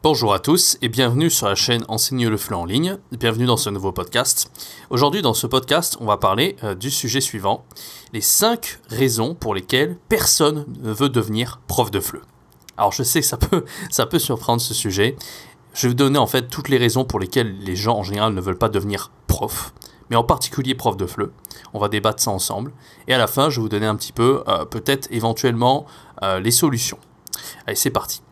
Bonjour à tous et bienvenue sur la chaîne Enseigne le FLE en ligne, bienvenue dans ce nouveau podcast. Aujourd'hui dans ce podcast, on va parler du sujet suivant, les 5 raisons pour lesquelles personne ne veut devenir prof de FLE. Alors je sais que ça peut surprendre ce sujet, je vais vous donner en fait toutes les raisons pour lesquelles les gens en général ne veulent pas devenir prof, mais en particulier prof de FLE. On va débattre ça ensemble et à la fin je vais vous donner un petit peu, peut-être éventuellement, les solutions. Allez c'est parti.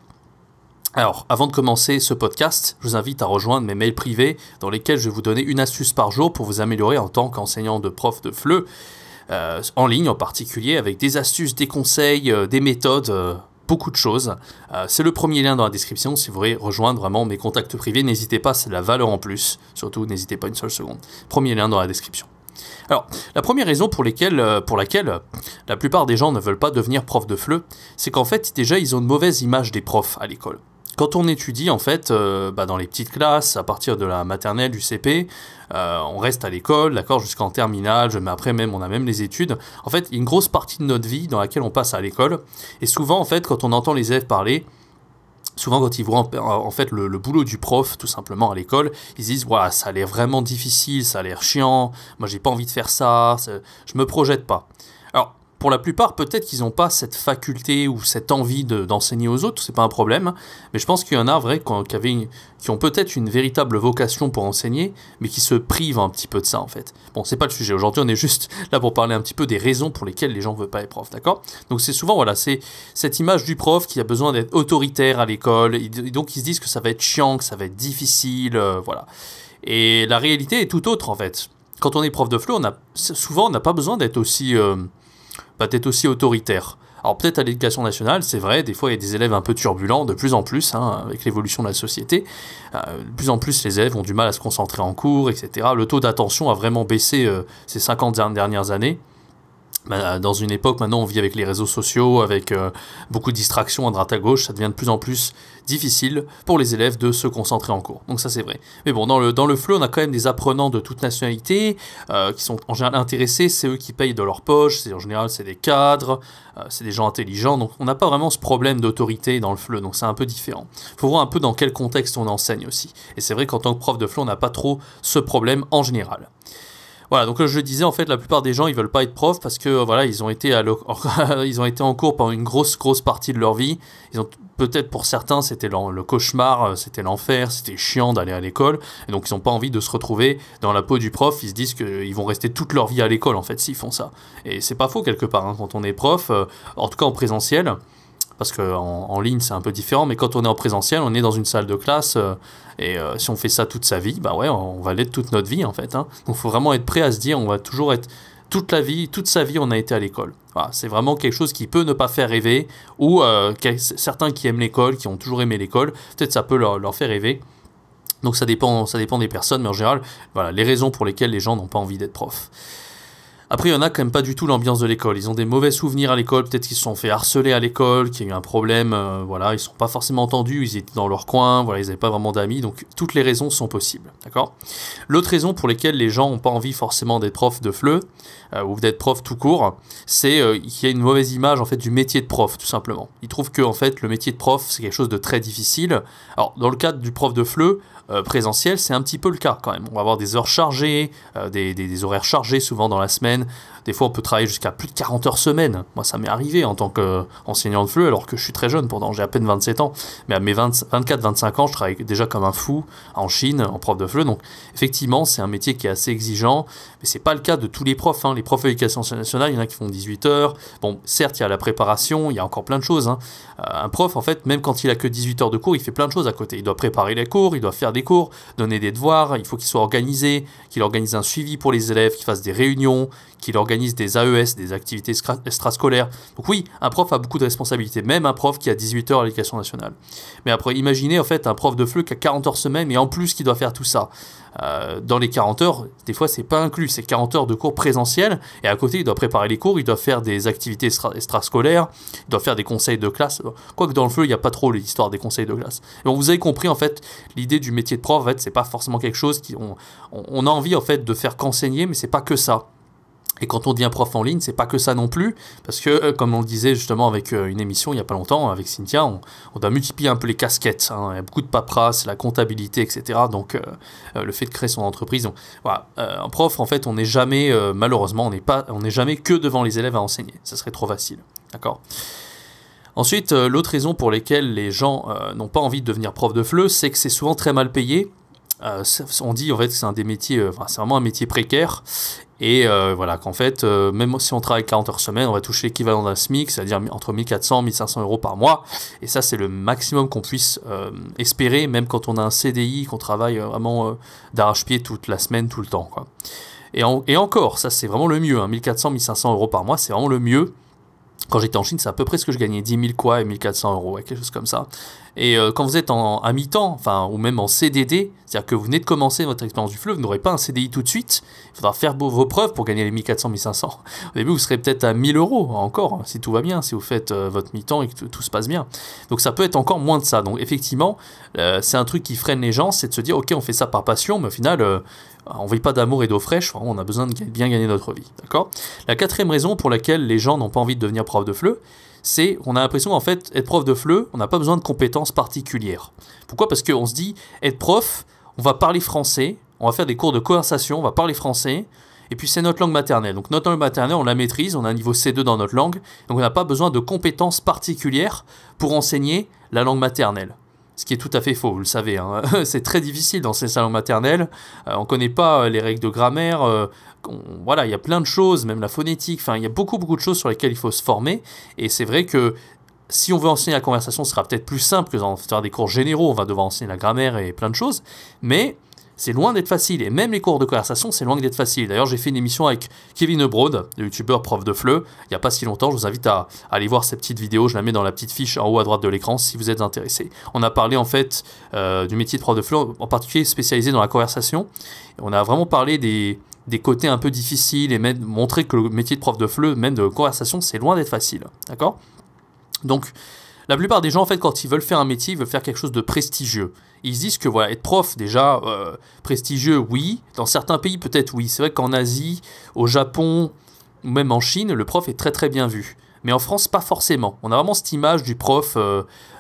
Alors, avant de commencer ce podcast, je vous invite à rejoindre mes mails privés dans lesquels je vais vous donner une astuce par jour pour vous améliorer en tant qu'enseignant de prof de FLE, en ligne en particulier, avec des astuces, des conseils, des méthodes, beaucoup de choses. C'est le premier lien dans la description. Si vous voulez rejoindre vraiment mes contacts privés, n'hésitez pas, c'est de la valeur en plus. Surtout, n'hésitez pas une seule seconde. Premier lien dans la description. Alors, la première raison pour laquelle la plupart des gens ne veulent pas devenir prof de FLE, c'est qu'en fait, déjà, ils ont une mauvaise image des profs à l'école. Quand on étudie, en fait, dans les petites classes, à partir de la maternelle, du CP, on reste à l'école, d'accord, jusqu'en terminale, mais après même, on a même les études. En fait, il y a une grosse partie de notre vie dans laquelle on passe à l'école. Et souvent, en fait, quand on entend les élèves parler, souvent quand ils voient en fait le boulot du prof, tout simplement, à l'école, ils se disent « Ouah, ça a l'air vraiment difficile, ça a l'air chiant, moi j'ai pas envie de faire ça, je me projette pas. » Alors, pour la plupart, peut-être qu'ils n'ont pas cette faculté ou cette envie d'enseigner aux autres, c'est pas un problème, mais je pense qu'il y en a vrai qui ont peut-être une véritable vocation pour enseigner, mais qui se privent un petit peu de ça en fait. Bon, c'est pas le sujet, aujourd'hui on est juste là pour parler un petit peu des raisons pour lesquelles les gens ne veulent pas être profs, d'accord? Donc c'est souvent, voilà, c'est cette image du prof qui a besoin d'être autoritaire à l'école, et donc ils se disent que ça va être chiant, que ça va être difficile, voilà. Et la réalité est tout autre en fait. Quand on est prof de FLE, souvent on n'a pas besoin d'être aussi autoritaire. Alors peut-être à l'éducation nationale, c'est vrai, des fois il y a des élèves un peu turbulents, de plus en plus, avec l'évolution de la société. De plus en plus, les élèves ont du mal à se concentrer en cours, etc. Le taux d'attention a vraiment baissé ces 50 dernières années. Dans une époque, maintenant, on vit avec les réseaux sociaux, avec beaucoup de distractions à droite à gauche, ça devient de plus en plus difficile pour les élèves de se concentrer en cours. Donc ça, c'est vrai. Mais bon, dans le FLE, on a quand même des apprenants de toute nationalité qui sont en général intéressés, c'est eux qui payent de leur poche, en général, c'est des cadres, c'est des gens intelligents, donc on n'a pas vraiment ce problème d'autorité dans le FLE, donc c'est un peu différent. Il faut voir un peu dans quel contexte on enseigne aussi. Et c'est vrai qu'en tant que prof de FLE, on n'a pas trop ce problème en général. Voilà, donc je disais, en fait, la plupart des gens, ils veulent pas être profs parce que, voilà, ils ont été en cours pendant une grosse partie de leur vie. Peut-être pour certains, c'était le cauchemar, c'était l'enfer, c'était chiant d'aller à l'école. Et donc, ils n'ont pas envie de se retrouver dans la peau du prof. Ils se disent qu'ils vont rester toute leur vie à l'école, en fait, s'ils font ça. Et c'est pas faux, quelque part, quand on est prof, en tout cas en présentiel. Parce qu'en ligne, c'est un peu différent, mais quand on est en présentiel, on est dans une salle de classe, si on fait ça toute sa vie, bah ouais, on va l'être toute notre vie, en fait. Donc, il faut vraiment être prêt à se dire, on va toujours être toute sa vie, on a été à l'école. Voilà, c'est vraiment quelque chose qui peut ne pas faire rêver, ou certains qui aiment l'école, qui ont toujours aimé l'école, peut-être ça peut leur faire rêver. Donc, ça dépend des personnes, mais en général, voilà, les raisons pour lesquelles les gens n'ont pas envie d'être profs. Après, il y en a quand même pas du tout l'ambiance de l'école. Ils ont des mauvais souvenirs à l'école, peut-être qu'ils se sont fait harceler à l'école, qu'il y a eu un problème, voilà, ils sont pas forcément entendus, ils étaient dans leur coin, voilà, ils n'avaient pas vraiment d'amis, donc toutes les raisons sont possibles, d'accord? L'autre raison pour lesquelles les gens n'ont pas envie forcément d'être prof de FLE, ou d'être prof tout court, c'est qu'il y a une mauvaise image en fait du métier de prof, tout simplement. Ils trouvent que en fait le métier de prof c'est quelque chose de très difficile. Alors dans le cadre du prof de FLE, présentiel, c'est un petit peu le cas quand même. On va avoir des heures chargées, des horaires chargés souvent dans la semaine. Des fois, on peut travailler jusqu'à plus de 40 heures semaine. Moi, ça m'est arrivé en tant qu'enseignant de FLE, alors que je suis très jeune, pourtant j'ai à peine 27 ans. Mais à mes 24-25 ans, je travaille déjà comme un fou en Chine, en prof de FLE. Donc, effectivement, c'est un métier qui est assez exigeant. Mais c'est pas le cas de tous les profs. Les profs d'éducation nationale, il y en a qui font 18 heures. Bon, certes, il y a la préparation, il y a encore plein de choses. Un prof, en fait, même quand il a que 18 heures de cours, il fait plein de choses à côté. Il doit préparer les cours, il doit faire des cours, donner des devoirs, il faut qu'il soit organisé, qu'il organise un suivi pour les élèves, qu'il fasse des réunions, qu'il organise des AES, des activités extrascolaires. Donc oui, un prof a beaucoup de responsabilités, même un prof qui a 18 heures à l'éducation nationale. Mais après, imaginez en fait un prof de FLE qui a 40 heures semaine et en plus qui doit faire tout ça. Dans les 40 heures, des fois c'est pas inclus, c'est 40 heures de cours présentiels et à côté il doit préparer les cours, il doit faire des activités extrascolaires, il doit faire des conseils de classe. Quoique dans le FLE il n'y a pas trop l'histoire des conseils de classe. Et donc vous avez compris en fait l'idée du métier de prof, en fait c'est pas forcément quelque chose on a envie en fait de faire qu'enseigner, mais c'est pas que ça. Et quand on devient prof en ligne, c'est pas que ça non plus, parce que, comme on le disait justement avec une émission il n'y a pas longtemps, avec Cynthia, on doit multiplier un peu les casquettes, hein. Il y a beaucoup de paperasse, la comptabilité, etc. Donc, le fait de créer son entreprise. Donc, voilà. Un prof, en fait, on n'est jamais, malheureusement, on n'est jamais que devant les élèves à enseigner. Ça serait trop facile. D'accord ? Ensuite, l'autre raison pour laquelle les gens n'ont pas envie de devenir prof de FLE, c'est que c'est souvent très mal payé. On dit en fait que c'est un des métiers, c'est vraiment un métier précaire. Et voilà, qu'en fait, même si on travaille 40 heures semaine, on va toucher l'équivalent d'un SMIC, c'est-à-dire entre 1400 et 1500 euros par mois. Et ça, c'est le maximum qu'on puisse espérer, même quand on a un CDI, qu'on travaille vraiment d'arrache-pied toute la semaine, tout le temps, quoi. Et encore, ça, c'est vraiment le mieux. 1400, 1500 euros par mois, c'est vraiment le mieux. Quand j'étais en Chine, c'est à peu près ce que je gagnais, 10 000 quoi et 1400 euros, ouais, quelque chose comme ça. Et quand vous êtes à mi-temps, enfin, ou même en CDD, c'est-à-dire que vous venez de commencer votre expérience du FLE, vous n'aurez pas un CDI tout de suite, il faudra faire vos preuves pour gagner les 1400, 1500. Au début, vous serez peut-être à 1000 euros encore, si tout va bien, si vous faites votre mi-temps et que tout se passe bien. Donc ça peut être encore moins de ça. Donc effectivement, c'est un truc qui freine les gens, c'est de se dire, ok, on fait ça par passion, mais au final, on ne vit pas d'amour et d'eau fraîche, on a besoin de bien gagner notre vie. D'accord ? La quatrième raison pour laquelle les gens n'ont pas envie de devenir prof de FLE, c'est qu'on a l'impression qu'en fait, être prof de FLE, on n'a pas besoin de compétences particulières. Pourquoi ? Parce qu'on se dit, être prof, on va parler français, on va faire des cours de conversation, on va parler français, et puis c'est notre langue maternelle. Donc notre langue maternelle, on la maîtrise, on a un niveau C2 dans notre langue, donc on n'a pas besoin de compétences particulières pour enseigner la langue maternelle. Ce qui est tout à fait faux, vous le savez, hein. C'est très difficile d'enseigner sa langue maternelle, on ne connaît pas les règles de grammaire, voilà, il y a plein de choses, même la phonétique, enfin il y a beaucoup de choses sur lesquelles il faut se former, et c'est vrai que si on veut enseigner la conversation, ce sera peut-être plus simple que d'en faire des cours généraux, on va devoir enseigner la grammaire et plein de choses, mais c'est loin d'être facile, et même les cours de conversation, c'est loin d'être facile. D'ailleurs, j'ai fait une émission avec Kevin Ebrod, le youtubeur prof de FLE, il n'y a pas si longtemps, je vous invite à aller voir cette petite vidéo, je la mets dans la petite fiche en haut à droite de l'écran si vous êtes intéressé. On a parlé en fait du métier de prof de FLE, en particulier spécialisé dans la conversation, on a vraiment parlé des côtés un peu difficiles, et même montrer que le métier de prof de FLE, même de conversation, c'est loin d'être facile, d'accord ? Donc, la plupart des gens, en fait, quand ils veulent faire un métier, ils veulent faire quelque chose de prestigieux. Ils se disent que, voilà, être prof, déjà, prestigieux, oui. Dans certains pays, peut-être, oui. C'est vrai qu'en Asie, au Japon, ou même en Chine, le prof est très, très bien vu. Mais en France, pas forcément. On a vraiment cette image du prof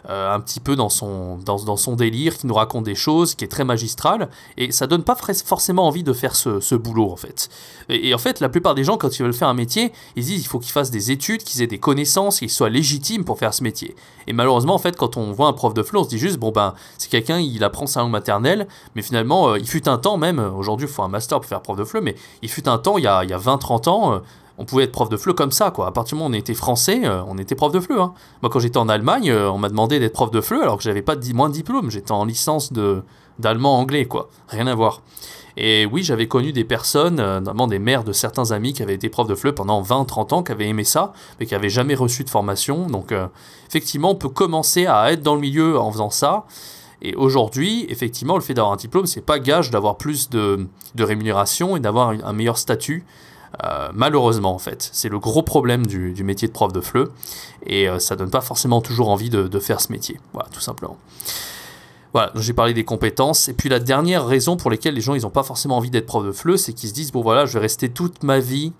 un petit peu dans son délire, qui nous raconte des choses, qui est très magistral, et ça donne pas forcément envie de faire ce boulot, en fait. Et en fait, la plupart des gens, quand ils veulent faire un métier, ils disent qu'il faut qu'ils fassent des études, qu'ils aient des connaissances, qu'ils soient légitimes pour faire ce métier. Et malheureusement, en fait, quand on voit un prof de FLE, on se dit juste, bon ben, c'est quelqu'un, il apprend sa langue maternelle, mais finalement, il fut un temps même, aujourd'hui, il faut un master pour faire prof de FLE, mais il fut un temps, il y a 20-30 ans, on pouvait être prof de FLE comme ça, quoi. À partir du moment où on était français, on était prof de FLE, hein. Moi, quand j'étais en Allemagne, on m'a demandé d'être prof de FLE alors que j'avais pas moins de diplôme. J'étais en licence d'allemand-anglais, quoi. Rien à voir. Et oui, j'avais connu des personnes, notamment des mères de certains amis qui avaient été profs de FLE pendant 20-30 ans, qui avaient aimé ça, mais qui n'avaient jamais reçu de formation. Donc, effectivement, on peut commencer à être dans le milieu en faisant ça. Et aujourd'hui, effectivement, le fait d'avoir un diplôme, c'est pas gage d'avoir plus de rémunération et d'avoir un meilleur statut. Malheureusement, en fait, c'est le gros problème du métier de prof de FLE, et ça donne pas forcément toujours envie de faire ce métier, voilà, tout simplement. Voilà, j'ai parlé des compétences, et puis la dernière raison pour laquelle les gens ils n'ont pas forcément envie d'être prof de FLE, c'est qu'ils se disent, bon voilà, je vais rester toute ma vie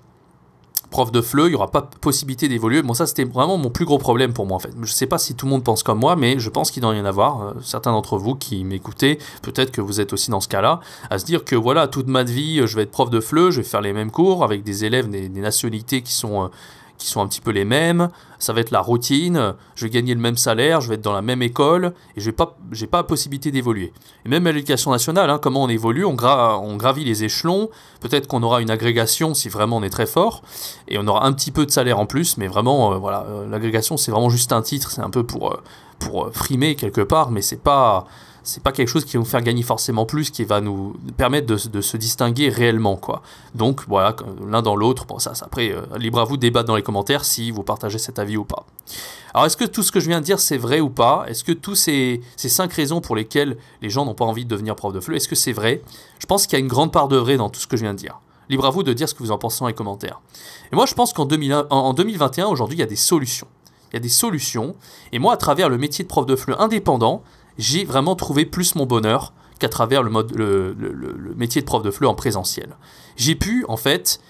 prof de FLE, il n'y aura pas possibilité d'évoluer. Bon, ça, c'était vraiment mon plus gros problème pour moi, en fait. Je ne sais pas si tout le monde pense comme moi, mais je pense qu'il doit y en avoir. Certains d'entre vous qui m'écoutez, peut-être que vous êtes aussi dans ce cas-là, à se dire que, voilà, toute ma vie, je vais être prof de FLE, je vais faire les mêmes cours avec des élèves, des nationalités qui sont un petit peu les mêmes, ça va être la routine, je vais gagner le même salaire, je vais être dans la même école, et j'ai pas la possibilité d'évoluer. Et même à l'éducation nationale, hein, comment on évolue, on gravit les échelons, peut-être qu'on aura une agrégation si vraiment on est très fort, et on aura un petit peu de salaire en plus, mais vraiment, voilà, l'agrégation c'est vraiment juste un titre, c'est un peu pour frimer quelque part, mais c'est pas quelque chose qui va nous faire gagner forcément plus, qui va nous permettre de se distinguer réellement, quoi. Donc, voilà, l'un dans l'autre, bon, ça après, libre à vous de débattre dans les commentaires si vous partagez cet avis ou pas. Alors, est-ce que tout ce que je viens de dire, c'est vrai ou pas? Est-ce que tous ces 5 raisons pour lesquelles les gens n'ont pas envie de devenir prof de FLE, est-ce que c'est vrai? Je pense qu'il y a une grande part de vrai dans tout ce que je viens de dire. Libre à vous de dire ce que vous en pensez dans les commentaires. Et moi, je pense qu'en 2021, aujourd'hui, il y a des solutions. Il y a des solutions, et moi, à travers le métier de prof de FLE indépendant, j'ai vraiment trouvé plus mon bonheur qu'à travers le métier de prof de FLE en présentiel. J'ai pu, en fait,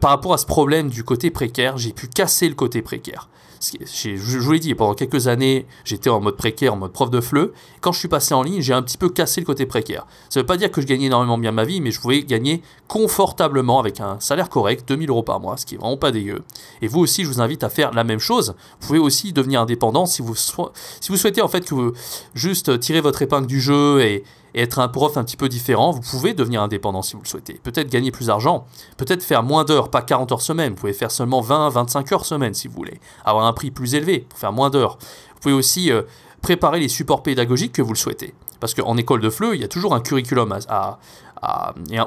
par rapport à ce problème du côté précaire, j'ai pu casser le côté précaire. Je vous l'ai dit, pendant quelques années, j'étais en mode précaire, en mode prof de FLE. Quand je suis passé en ligne, j'ai un petit peu cassé le côté précaire. Ça ne veut pas dire que je gagnais énormément bien ma vie, mais je pouvais gagner confortablement avec un salaire correct, 2000 € par mois, ce qui est vraiment pas dégueu. Et vous aussi, je vous invite à faire la même chose. Vous pouvez aussi devenir indépendant si vous souhaitez en fait que vous juste tirer votre épingle du jeu et être un prof un petit peu différent. Vous pouvez devenir indépendant si vous le souhaitez. Peut-être gagner plus d'argent, peut-être faire moins d'heures, pas 40 heures semaine. Vous pouvez faire seulement 20-25 heures semaine si vous voulez. Avoir un prix plus élevé pour faire moins d'heures. Vous pouvez aussi préparer les supports pédagogiques que vous le souhaitez. Parce qu'en école de FLE, il y a toujours un curriculum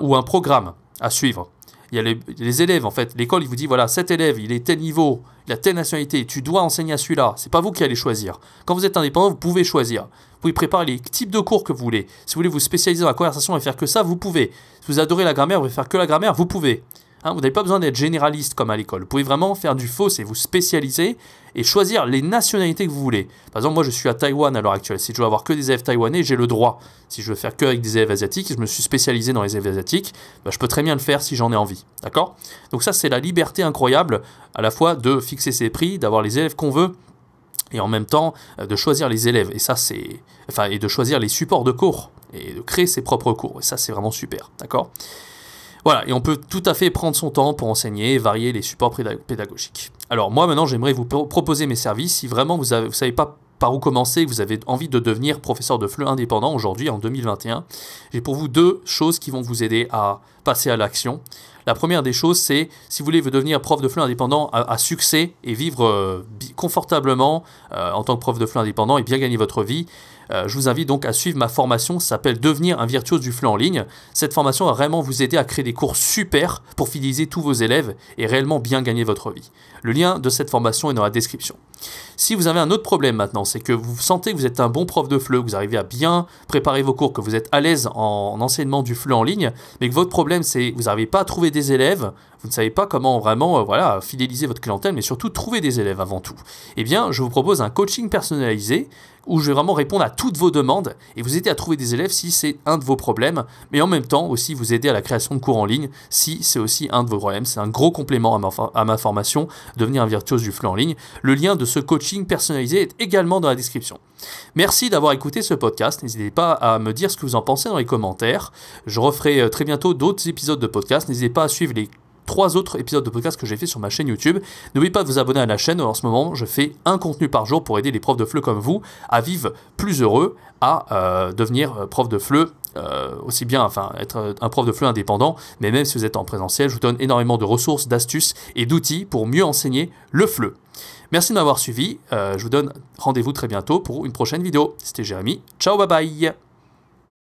ou un programme à suivre. Il y a les élèves, en fait. L'école, il vous dit, voilà, cet élève, il est tel niveau, il a telle nationalité, tu dois enseigner à celui-là. C'est pas vous qui allez choisir. Quand vous êtes indépendant, vous pouvez choisir. Vous pouvez préparer les types de cours que vous voulez. Si vous voulez vous spécialiser dans la conversation et faire que ça, vous pouvez. Si vous adorez la grammaire, vous voulez faire que la grammaire, vous pouvez. Vous n'avez pas besoin d'être généraliste comme à l'école. Vous pouvez vraiment faire du faux et vous spécialiser et choisir les nationalités que vous voulez. Par exemple, moi je suis à Taïwan à l'heure actuelle. Si je veux avoir que des élèves taïwanais, j'ai le droit. Si je veux faire que avec des élèves asiatiques, je me suis spécialisé dans les élèves asiatiques, je peux très bien le faire si j'en ai envie. D'accord ? Donc ça, c'est la liberté incroyable à la fois de fixer ses prix, d'avoir les élèves qu'on veut, et en même temps de choisir les élèves. Et ça, et de choisir les supports de cours et de créer ses propres cours. Et ça, c'est vraiment super. D'accord ? Voilà, et on peut tout à fait prendre son temps pour enseigner et varier les supports pédagogiques. Alors moi maintenant j'aimerais vous proposer mes services si vraiment vous ne savez pas par où commencer, que vous avez envie de devenir professeur de FLE indépendant aujourd'hui en 2021. J'ai pour vous 2 choses qui vont vous aider à passer à l'action. La première des choses, c'est si vous voulez devenir prof de FLE indépendant à succès et vivre confortablement en tant que prof de FLE indépendant et bien gagner votre vie, je vous invite donc à suivre ma formation, ça s'appelle Devenir un virtuose du FLE en ligne. Cette formation va vraiment vous aider à créer des cours super pour fidéliser tous vos élèves et réellement bien gagner votre vie. Le lien de cette formation est dans la description. Si vous avez un autre problème maintenant, c'est que vous sentez que vous êtes un bon prof de FLE, que vous arrivez à bien préparer vos cours, que vous êtes à l'aise en enseignement du FLE en ligne, mais que votre problème c'est que vous n'arrivez pas à trouver des élèves, vous ne savez pas comment vraiment fidéliser votre clientèle, mais surtout trouver des élèves avant tout. Eh bien, je vous propose un coaching personnalisé où je vais vraiment répondre à toutes vos demandes et vous aider à trouver des élèves si c'est un de vos problèmes, mais en même temps aussi vous aider à la création de cours en ligne si c'est aussi un de vos problèmes. C'est un gros complément à ma formation, Devenir un virtuose du FLE en ligne. Le lien de ce coaching personnalisé est également dans la description. Merci d'avoir écouté ce podcast. N'hésitez pas à me dire ce que vous en pensez dans les commentaires. Je referai très bientôt d'autres épisodes de podcast. N'hésitez pas à suivre les 3 autres épisodes de podcast que j'ai fait sur ma chaîne YouTube. N'oubliez pas de vous abonner à la chaîne. En ce moment, je fais un contenu par jour pour aider les profs de FLE comme vous à vivre plus heureux, à devenir prof de FLE, aussi bien être un prof de FLE indépendant, mais même si vous êtes en présentiel, je vous donne énormément de ressources, d'astuces et d'outils pour mieux enseigner le FLE. Merci de m'avoir suivi. Je vous donne rendez-vous très bientôt pour une prochaine vidéo. C'était Jérémy. Ciao, bye bye.